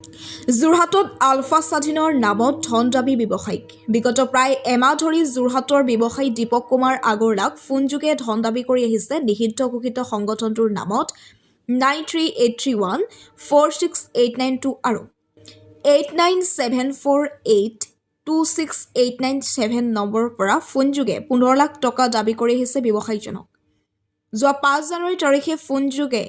যোৰহাটত আলফা স্বাধীনৰ নামত ধন দাবী ব্যৱসায়িক বিগত প্ৰায় এমাহ ধৰি যোৰহাটৰ ব্যৱসায়ী দীপক কুমাৰ আগৰৱালাক ফোনযোগে ধন দাবী কৰি আহিছে নিষিদ্ধ ঘোষিত সংগঠনটোৰ নামত 9383146892 আৰু 8974826897 নম্বৰৰ পৰা ফোনযোগে 15 লাখ টকা দাবী কৰি আহিছে ব্যৱসায়ীজনক। যোৱা 5 জানুৱাৰী তাৰিখে ফোনযোগে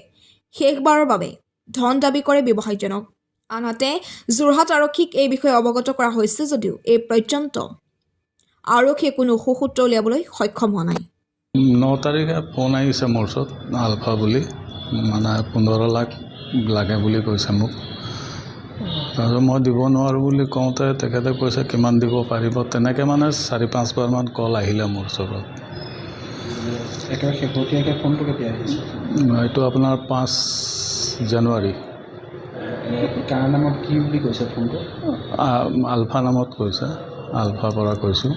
শেষবাৰৰ বাবে ধন দাবী কৰে ব্যৱসায়ীজনক। আনহাতে যোৰহাট আৰক্ষীক এই বিষয়ে অৱগত কৰা হৈছে যদিও এই পৰ্যন্ত আৰক্ষীয়ে কোনো সুসূত্ৰ উলিয়াবলৈ সক্ষম হোৱা নাই। 9 তাৰিখে ফোন আহিছে মোৰ ওচৰত আলফা বুলি, মানে 15 লাখ লাগে বুলি কৈছে মোক। তাৰপিছত মই দিব নোৱাৰোঁ বুলি কওঁতে তেখেতে কৈছে কিমান দিব পাৰিব, তেনেকৈ মানে 4-5 বাৰমান কল আহিলে মোৰ ওচৰত। একেবাৰে শেহতীয়াকৈ ফোনটো কেতিয়া আহিছে? এইটো আপোনাৰ 5 জানুৱাৰী। কাৰ নামত কি বুলি কৈছে ফোনটো? আলফা নামত কৈছে, আলফাৰ পৰা কৈছোঁ।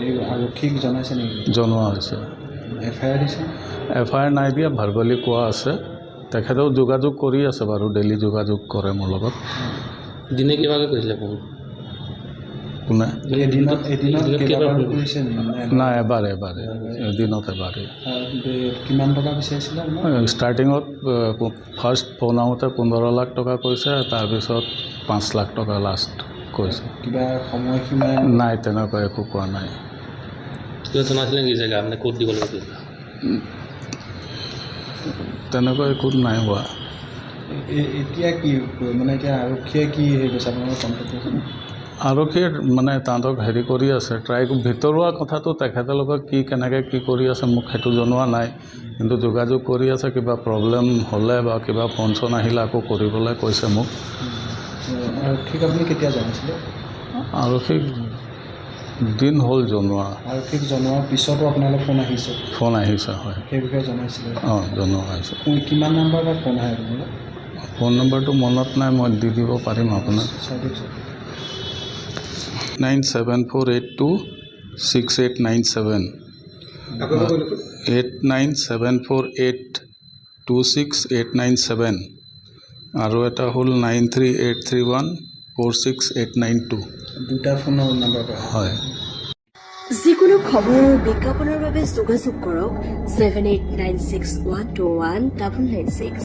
এই আৰক্ষীক জনাইছে নেকি? জনোৱা হৈছে। FIR দিছে? FIR নাই দিয়া, ভাৰ্বেলি কোৱা আছে। তেখেতেও যোগাযোগ কৰি আছে বাৰু, ডেইলি যোগাযোগ কৰে মোৰ লগত। দিনে কিবাকৈ কৈছিলে ফোন? কোনে? এদিনত কেইবাৰ কৰিছে? নাই, এবাৰে এদিনত এবাৰে। কিমান টকা বিচাৰিছিলে? ষ্টাৰ্টিঙত ফাৰ্ষ্ট ফোন আহোঁতে 15 লাখ টকা কৈছে, তাৰপিছত 5 লাখ টকা লাষ্ট কৈছে। কিবা সময়সীমা? নাই, তেনেকুৱা একো কোৱা নাই। কিবা জনাইছিলে নেকি জেগা মানে ক'ত দিব লাগিব? তেনেকুৱা একো নাই হোৱা। এতিয়া কি মানে এতিয়া আৰক্ষীয়ে কি হেৰি কৰিছে আপোনালোকৰ কণ্টেক্ট কৰিছে? আৰক্ষীয়ে মানে তাহাঁতক হেৰি কৰি আছে, ভিতৰুৱা কথাটো তেখেতেলোকে কেনেকৈ কি কৰি আছে মোক সেইটো জনোৱা নাই, কিন্তু যোগাযোগ কৰি আছে। কিবা প্ৰব্লেম হ'লে বা কিবা ফোন চোন আহিলে আকৌ কৰিবলৈ কৈছে মোক। আৰক্ষীক আপুনি কেতিয়া জনাইছিলে? আৰক্ষীক দিন হ'ল জনোৱা। আৰক্ষীক জনোৱাৰ পিছতো আপোনালোকৰ ফোন আহিছে? ফোন আহিছে, হয়। সেই বিষয়ে জনাইছিলে? জনোৱা হৈছে। কিমান নাম্বাৰৰ পৰা ফোন আহে আপোনালোক? ফোন নম্বৰটো মনত নাই, মই দি দিব পাৰিম আপোনাক। 8974826897 8974826897 আৰু এটা হ'ল 9383146892। দুটা ফোনৰ নম্বৰ হয়। যিকোনো খবৰ আৰু বিজ্ঞাপনৰ বাবে যোগাযোগ কৰক 7896121996।